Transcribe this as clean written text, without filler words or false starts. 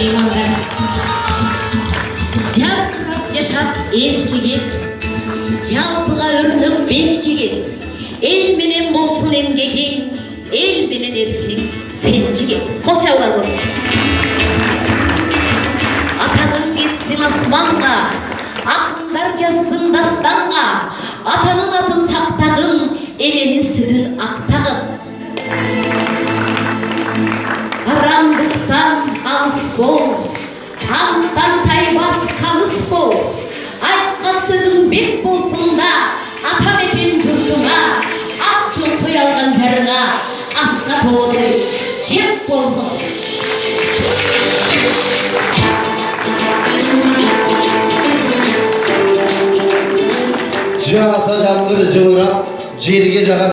меймандар. Жарқырап жашап ел жігет, жалпыға өрніп бел жігет. Ел менен болсын емгегің, ел менен ерсің сен жігет. Қол жаулар болсын. Атаның кетсін асманға, ақындар жазсын дастанға. Атаның атын сақтағын, ененің сүтін ақтағын. Арамдықтан алыс бол, аңықтан тайбас қалыс бол. Айтқан сөзің бек болсын да, ата мекен жұртыңа, ақ жол той алған жарыңа, асқа тоғды жеп болғын. Жаса жаңғыр жылырап, жерге жаға